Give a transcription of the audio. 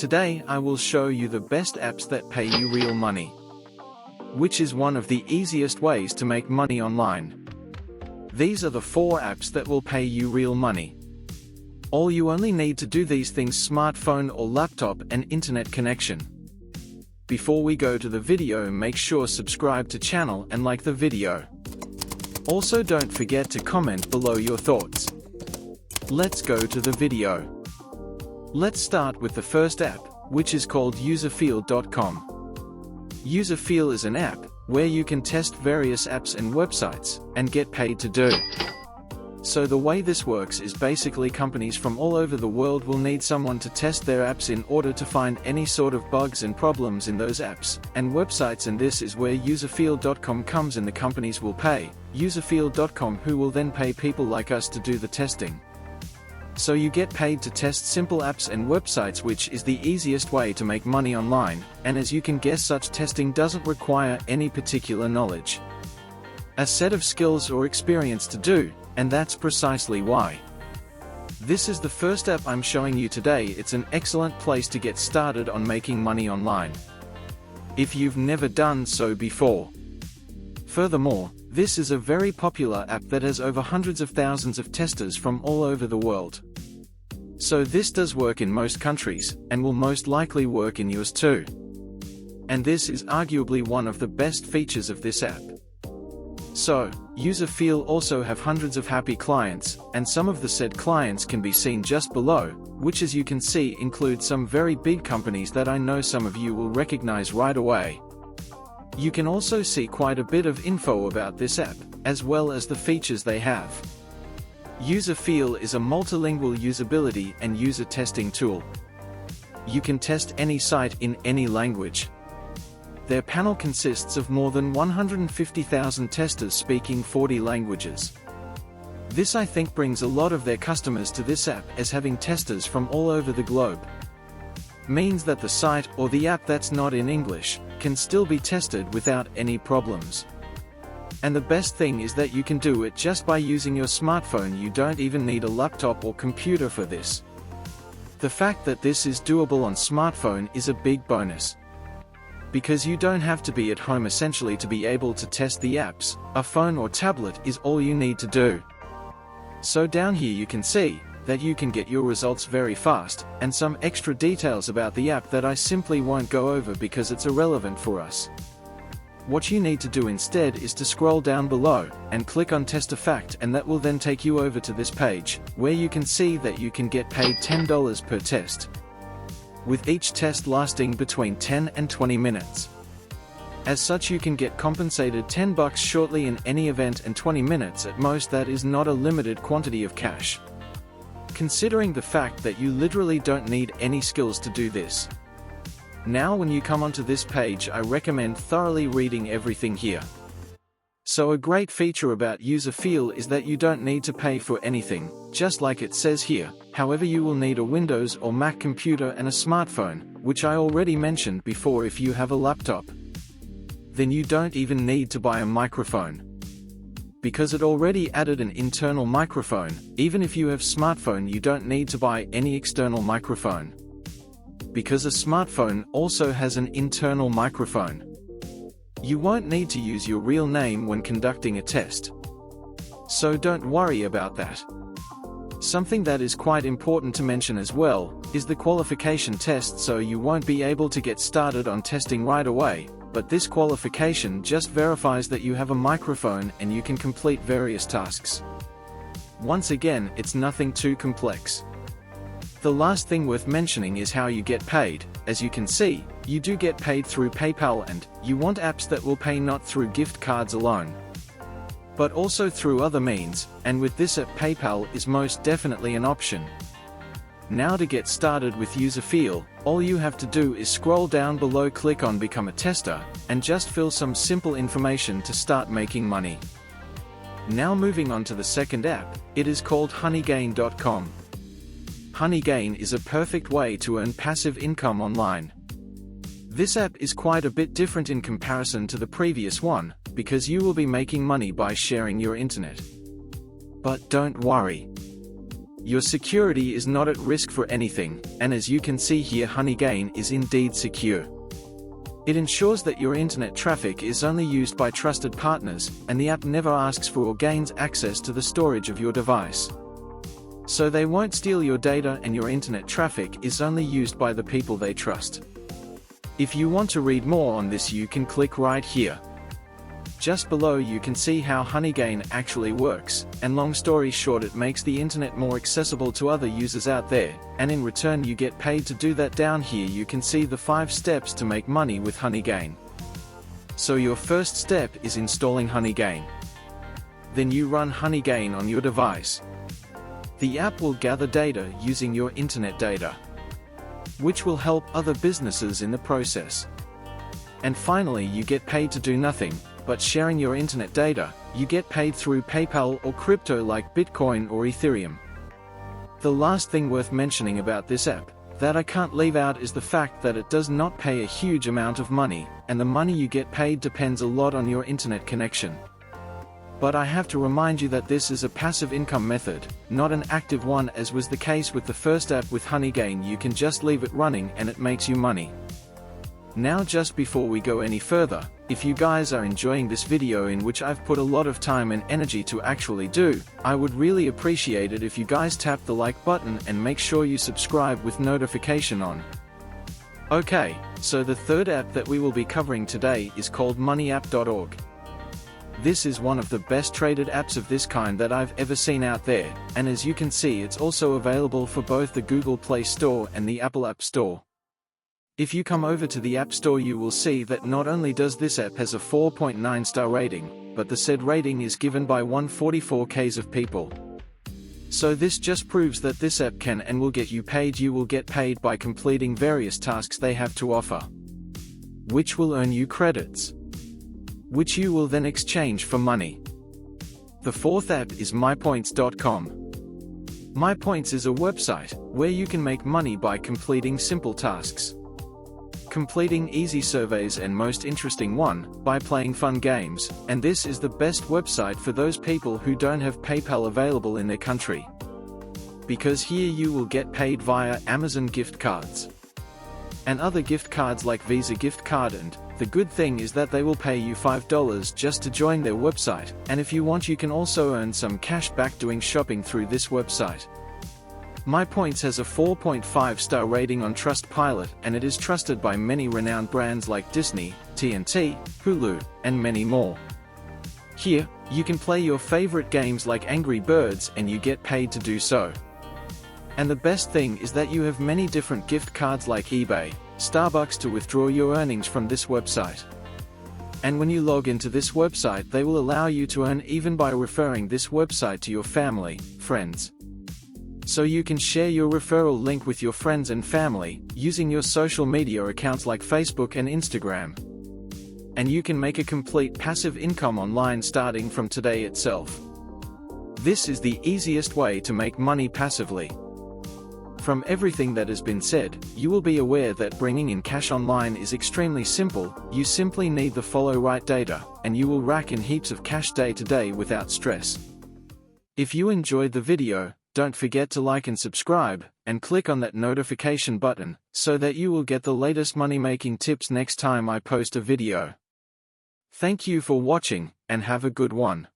Today I will show you the best apps that pay you real money, which is one of the easiest ways to make money online. These are the 4 apps that will pay you real money. All you only need to do these things: smartphone or laptop and internet connection. Before we go to the video, make sure subscribe to channel and like the video. Also don't forget to comment below your thoughts. Let's go to the video. Let's start with the first app, which is called userfeel.com. Userfeel is an app where you can test various apps and websites and get paid to do. So the way this works is basically companies from all over the world will need someone to test their apps in order to find any sort of bugs and problems in those apps and websites, and this is where userfeel.com comes in. The companies will pay userfeel.com, who will then pay people like us to do the testing. So you get paid to test simple apps and websites, which is the easiest way to make money online, and as you can guess, such testing doesn't require any particular knowledge, a set of skills or experience to do, and that's precisely why. This is the first app I'm showing you today. It's an excellent place to get started on making money online, if you've never done so before. Furthermore, this is a very popular app that has over hundreds of thousands of testers from all over the world. So this does work in most countries, and will most likely work in yours too. And this is arguably one of the best features of this app. So, Userfeel also have hundreds of happy clients, and some of the said clients can be seen just below, which, as you can see, include some very big companies that I know some of you will recognize right away. You can also see quite a bit of info about this app, as well as the features they have. Userfeel is a multilingual usability and user testing tool. You can test any site in any language. Their panel consists of more than 150,000 testers speaking 40 languages. This, I think, brings a lot of their customers to this app, as having testers from all over the globe means that the site or the app that's not in English can still be tested without any problems. And the best thing is that you can do it just by using your smartphone. You don't even need a laptop or computer for this. The fact that this is doable on smartphone is a big bonus, because you don't have to be at home essentially to be able to test the apps. A phone or tablet is all you need to do. So down here you can see that you can get your results very fast, and some extra details about the app that I simply won't go over because it's irrelevant for us. What you need to do instead is to scroll down below and click on Test a Fact, and that will then take you over to this page, where you can see that you can get paid $10 per test, with each test lasting between 10 and 20 minutes. As such, you can get compensated $10 shortly in any event, and 20 minutes at most. That is not a limited quantity of cash, considering the fact that you literally don't need any skills to do this. Now when you come onto this page, I recommend thoroughly reading everything here. So a great feature about Userfeel is that you don't need to pay for anything, just like it says here. However, you will need a Windows or Mac computer and a smartphone, which I already mentioned before. If you have a laptop, then you don't even need to buy a microphone, because it already added an internal microphone. Even if you have smartphone, you don't need to buy any external microphone, because a smartphone also has an internal microphone. You won't need to use your real name when conducting a test, so don't worry about that. Something that is quite important to mention as well is the qualification test. So you won't be able to get started on testing right away, but this qualification just verifies that you have a microphone and you can complete various tasks. Once again, it's nothing too complex. The last thing worth mentioning is how you get paid. As you can see, you do get paid through PayPal, and you want apps that will pay not through gift cards alone, but also through other means, and with this app, PayPal is most definitely an option. Now to get started with Userfeel, all you have to do is scroll down below, click on Become a Tester, and just fill some simple information to start making money. Now moving on to the second app, it is called honeygain.com. Honeygain is a perfect way to earn passive income online. This app is quite a bit different in comparison to the previous one, because you will be making money by sharing your internet. But don't worry. Your security is not at risk for anything, and as you can see here, Honeygain is indeed secure. It ensures that your internet traffic is only used by trusted partners, and the app never asks for or gains access to the storage of your device. So they won't steal your data, and your internet traffic is only used by the people they trust. If you want to read more on this, you can click right here. Just below you can see how Honeygain actually works, and long story short, it makes the internet more accessible to other users out there, and in return you get paid to do that. Down here you can see the 5 steps to make money with Honeygain. So your first step is installing Honeygain. Then you run Honeygain on your device. The app will gather data using your internet data, which will help other businesses in the process. And finally, you get paid to do nothing but sharing your internet data. You get paid through PayPal or crypto like Bitcoin or Ethereum. The last thing worth mentioning about this app that I can't leave out is the fact that it does not pay a huge amount of money, and the money you get paid depends a lot on your internet connection. But I have to remind you that this is a passive income method, not an active one, as was the case with the first app with Honeygain. You can just leave it running and it makes you money. Now, just before we go any further, if you guys are enjoying this video, in which I've put a lot of time and energy to actually do, I would really appreciate it if you guys tap the like button and make sure you subscribe with notification on. Okay, so the third app that we will be covering today is called moneyapp.org. This is one of the best traded apps of this kind that I've ever seen out there, and as you can see, it's also available for both the Google Play Store and the Apple App Store. If you come over to the App Store, you will see that not only does this app has a 4.9 star rating, but the said rating is given by 144,000 of people. So this just proves that this app can and will get you paid. You will get paid by completing various tasks they have to offer, which will earn you credits, which you will then exchange for money. The fourth app is mypoints.com. MyPoints is a website where you can make money by completing simple tasks, completing easy surveys, and most interesting one, by playing fun games. And this is the best website for those people who don't have PayPal available in their country, because here you will get paid via Amazon gift cards and other gift cards like Visa gift card. And the good thing is that they will pay you $5 just to join their website, and if you want, you can also earn some cash back doing shopping through this website. MyPoints has a 4.5 star rating on Trustpilot, and it is trusted by many renowned brands like Disney, TNT, Hulu, and many more. Here, you can play your favorite games like Angry Birds, and you get paid to do so. And the best thing is that you have many different gift cards like eBay, Starbucks to withdraw your earnings from this website. And when you log into this website, they will allow you to earn even by referring this website to your family, friends. So you can share your referral link with your friends and family using your social media accounts like Facebook and Instagram. And you can make a complete passive income online starting from today itself. This is the easiest way to make money passively. From everything that has been said, you will be aware that bringing in cash online is extremely simple. You simply need to follow right data, and you will rack in heaps of cash day to day without stress. If you enjoyed the video, don't forget to like and subscribe, and click on that notification button, so that you will get the latest money-making tips next time I post a video. Thank you for watching, and have a good one.